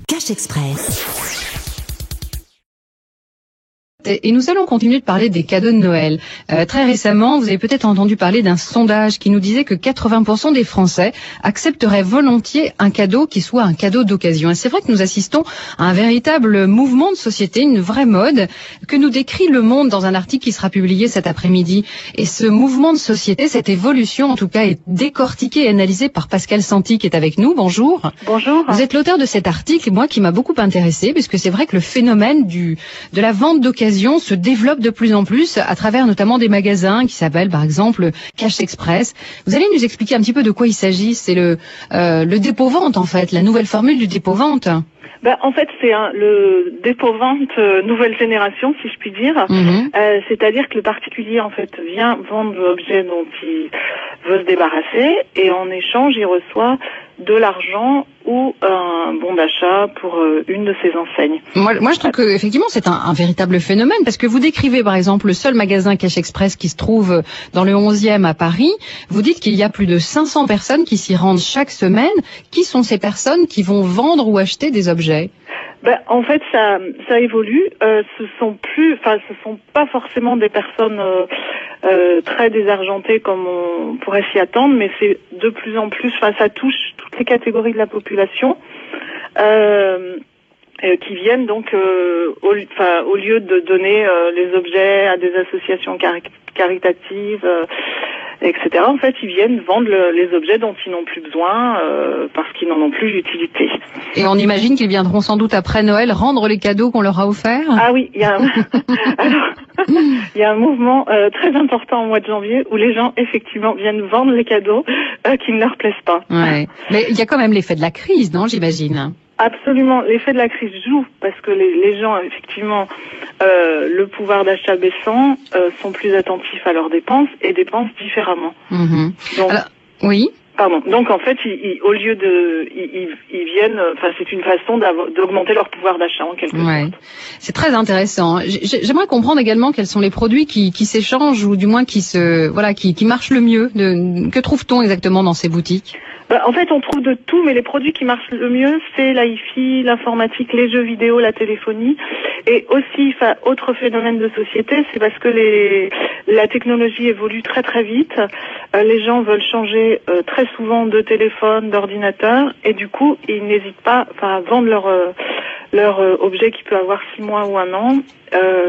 Cash Express. Et nous allons continuer de parler des cadeaux de Noël. Très récemment, vous avez peut-être entendu parler d'un sondage qui nous disait que 80% des Français accepteraient volontiers un cadeau qui soit un cadeau d'occasion. Et c'est vrai que nous assistons à un véritable mouvement de société, une vraie mode, que nous décrit Le Monde dans un article qui sera publié cet après-midi. Et ce mouvement de société, cette évolution en tout cas, est décortiquée et analysée par Pascal Santi qui est avec nous. Bonjour. Bonjour. Vous êtes l'auteur de cet article, moi qui m'a beaucoup intéressé, puisque c'est vrai que le phénomène de la vente d'occasion se développe de plus en plus à travers notamment des magasins qui s'appellent par exemple Cash Express. Vous allez nous expliquer un petit peu de quoi il s'agit. C'est le dépôt-vente en fait, la nouvelle formule du dépôt-vente. En fait, c'est le dépôt-vente nouvelle génération, si je puis dire. C'est-à-dire que le particulier en fait vient vendre l'objet dont il veut se débarrasser et en échange, il reçoit de l'argent ou un bon d'achat pour une de ses enseignes. Moi je trouve que effectivement c'est un véritable phénomène parce que vous décrivez par exemple le seul magasin Cash Express qui se trouve dans le 11e à Paris. Vous dites qu'il y a plus de 500 personnes qui s'y rendent chaque semaine. Qui sont ces personnes qui vont vendre ou acheter des objets ? En fait, ça évolue. Ce sont pas forcément des personnes très désargentées comme on pourrait s'y attendre, mais c'est de plus en plus. Ça touche toutes les catégories de la population qui viennent donc au lieu de donner les objets à des associations caritatives. Etc. En fait, ils viennent vendre les objets dont ils n'ont plus besoin parce qu'ils n'en ont plus d'utilité. Et on imagine qu'ils viendront sans doute après Noël rendre les cadeaux qu'on leur a offerts. Ah oui, il y a un mouvement très important au mois de janvier où les gens effectivement viennent vendre les cadeaux qui ne leur plaisent pas. Ouais. Mais il y a quand même l'effet de la crise, non, j'imagine. Absolument, l'effet de la crise joue parce que les gens, effectivement, le pouvoir d'achat baissant, sont plus attentifs à leurs dépenses et dépensent différemment. Donc, alors, oui. Pardon. Donc en fait, au lieu ils viennent. C'est une façon d'augmenter leur pouvoir d'achat en quelque sorte. C'est très intéressant. J'aimerais comprendre également quels sont les produits qui s'échangent ou du moins qui marchent le mieux. Que trouve-t-on exactement dans ces boutiques ? En fait, on trouve de tout, mais les produits qui marchent le mieux, c'est l'hi-fi, l'informatique, les jeux vidéo, la téléphonie. Et aussi, autre phénomène de société, c'est parce que la technologie évolue très très vite. Les gens veulent changer très souvent de téléphone, d'ordinateur, et du coup, ils n'hésitent pas à vendre leur objet qui peut avoir 6 mois ou 1 an,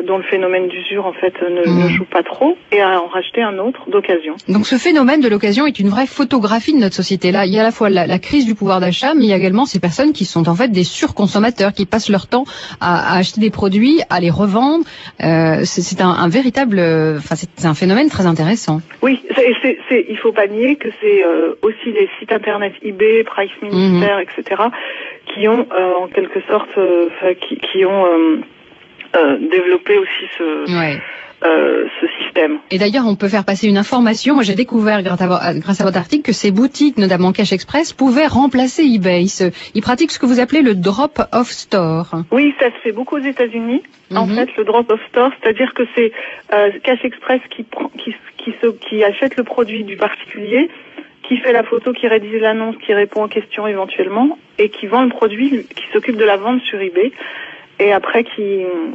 dont le phénomène d'usure en fait ne joue pas trop, et à en racheter un autre d'occasion. Donc ce phénomène de l'occasion est une vraie photographie de notre société. Là, il y a à la fois la crise du pouvoir d'achat, mais il y a également ces personnes qui sont en fait des surconsommateurs, qui passent leur temps à acheter des produits, à les revendre. C'est un véritable, c'est un phénomène très intéressant. Oui, il faut pas nier que c'est aussi les sites internet eBay, Price Minister, etc. qui ont en quelque sorte qui ont développé aussi ce système. Et d'ailleurs, on peut faire passer une information. Moi, j'ai découvert grâce à votre article que ces boutiques, notamment Cash Express, pouvaient remplacer eBay. Ils pratiquent ce que vous appelez le drop-off store. Oui, ça se fait beaucoup aux États-Unis. En fait, le drop-off store, c'est-à-dire que c'est Cash Express qui achète le produit du particulier, qui fait la photo, qui rédige l'annonce, qui répond aux questions éventuellement, et qui vend le produit, qui s'occupe de la vente sur eBay, et après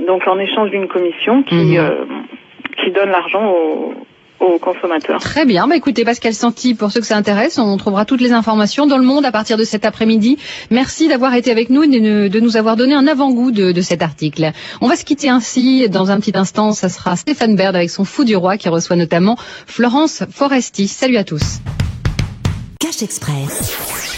donc en échange d'une commission qui donne l'argent aux consommateurs. Très bien. Écoutez, Pascal Santi, pour ceux que ça intéresse, on trouvera toutes les informations dans Le Monde à partir de cet après-midi. Merci d'avoir été avec nous et de nous avoir donné un avant-goût de cet article. On va se quitter ainsi. Dans un petit instant, ça sera Stéphane Baird avec son Fou du Roi qui reçoit notamment Florence Foresti. Salut à tous. Cash Express.